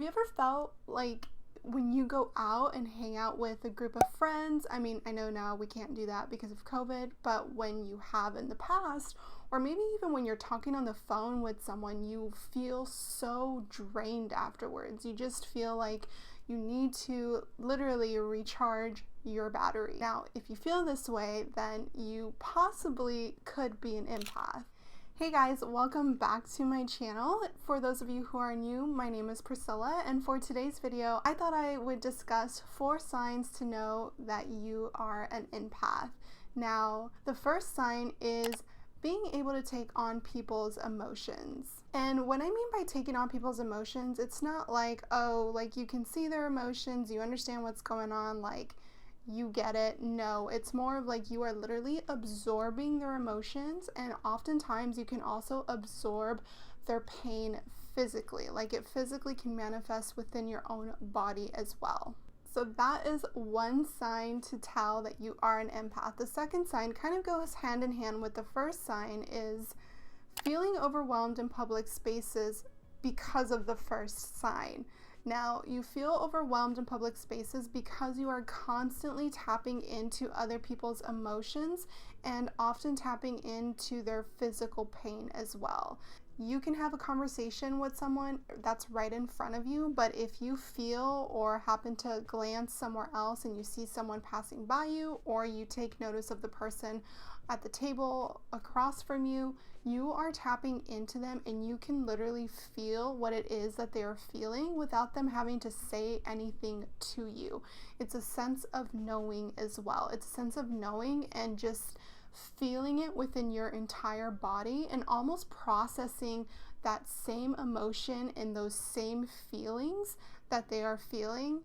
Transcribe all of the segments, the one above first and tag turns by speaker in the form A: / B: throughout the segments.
A: Have you ever felt like when you go out and hang out with a group of friends, I mean, I know now we can't do that because of COVID, but when you have in the past, or maybe even when you're talking on the phone with someone, you feel so drained afterwards. You just feel like you need to literally recharge your battery. Now, if you feel this way, then you possibly could be an empath. Hey guys, welcome back to my channel. For those of you who are new, my name is Priscilla, and for today's video, I thought I would discuss 4 signs to know that you are an empath. Now, the first sign is being able to take on people's emotions. And what I mean by taking on people's emotions, it's not like, oh, like you can see their emotions, you understand what's going on, like you get it. No, it's more of like you are literally absorbing their emotions, and oftentimes you can also absorb their pain physically. Like it physically can manifest within your own body as well. So that is one sign to tell that you are an empath. The second sign kind of goes hand in hand with the first sign, is feeling overwhelmed in public spaces because of the first sign. Now, you feel overwhelmed in public spaces because you are constantly tapping into other people's emotions and often tapping into their physical pain as well. You can have a conversation with someone that's right in front of you, but if you feel or happen to glance somewhere else and you see someone passing by you, or you take notice of the person at the table across from you, you are tapping into them and you can literally feel what it is that they are feeling without them having to say anything to you. It's a sense of knowing as well. It's a sense of knowing and just feeling it within your entire body and almost processing that same emotion and those same feelings that they are feeling,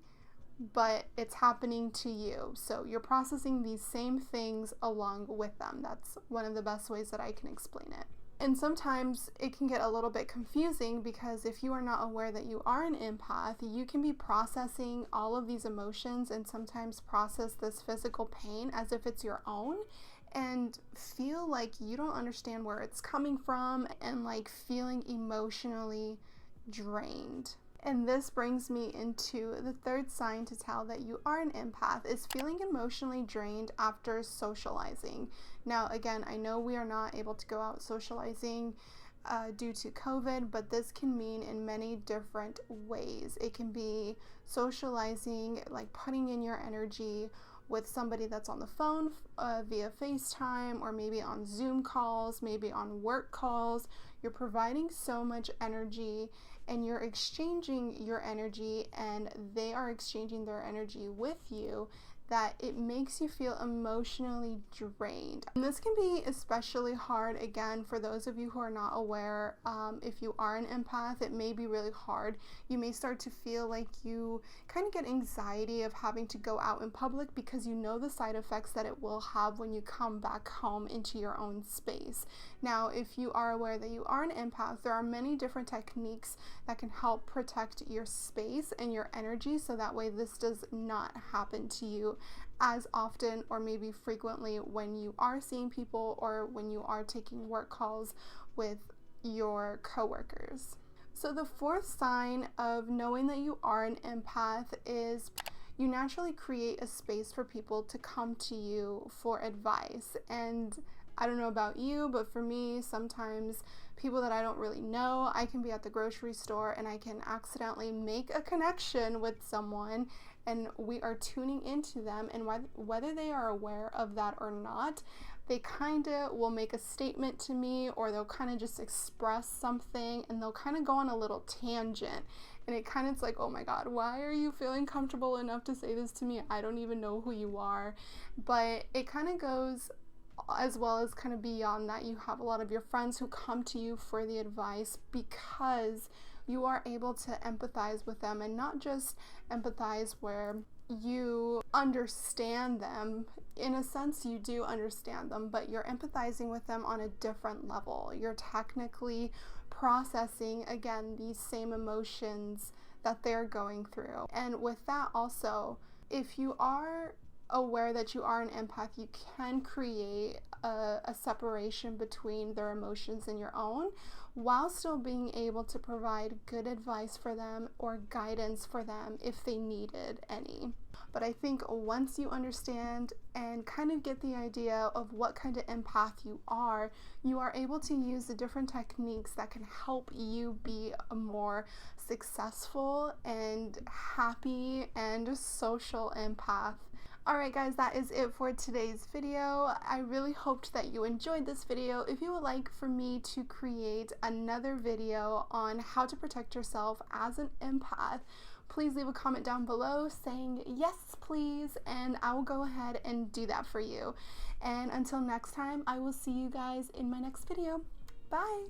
A: but it's happening to you. So you're processing these same things along with them. That's one of the best ways that I can explain it. And sometimes it can get a little bit confusing because if you are not aware that you are an empath, you can be processing all of these emotions and sometimes process this physical pain as if it's your own, and feel like you don't understand where it's coming from and like feeling emotionally drained. And this brings me into the third sign to tell that you are an empath, is feeling emotionally drained after socializing. Now, again, I know we are not able to go out socializing due to COVID, but this can mean in many different ways. It can be socializing, like putting in your energy with somebody that's on the phone via FaceTime, or maybe on Zoom calls, maybe on work calls. You're providing so much energy and you're exchanging your energy and they are exchanging their energy with you, that it makes you feel emotionally drained. And this can be especially hard, again, for those of you who are not aware. If you are an empath, it may be really hard. You may start to feel like you kind of get anxiety of having to go out in public because you know the side effects that it will have when you come back home into your own space. Now, if you are aware that you are an empath, there are many different techniques that can help protect your space and your energy, so that way this does not happen to you as often or maybe frequently when you are seeing people or when you are taking work calls with your coworkers. So the fourth sign of knowing that you are an empath is you naturally create a space for people to come to you for advice. And I don't know about you, but for me, sometimes people that I don't really know, I can be at the grocery store and I can accidentally make a connection with someone and we are tuning into them, and whether they are aware of that or not, they kind of will make a statement to me, or they'll kind of just express something and they'll kind of go on a little tangent. And it kind of is like, oh my God, why are you feeling comfortable enough to say this to me? I don't even know who you are. But it kind of goes as well as kind of beyond that. You have a lot of your friends who come to you for the advice because you are able to empathize with them, and not just empathize where you understand them. In a sense, you do understand them, but you're empathizing with them on a different level. You're technically processing, again, these same emotions that they're going through. And with that also, if you are aware that you are an empath, you can create a separation between their emotions and your own, while still being able to provide good advice for them or guidance for them if they needed any. But I think once you understand and kind of get the idea of what kind of empath you are able to use the different techniques that can help you be a more successful and happy and social empath. Alright guys, that is it for today's video. I really hoped that you enjoyed this video. If you would like for me to create another video on how to protect yourself as an empath, please leave a comment down below saying yes please, and I will go ahead and do that for you. And until next time, I will see you guys in my next video. Bye!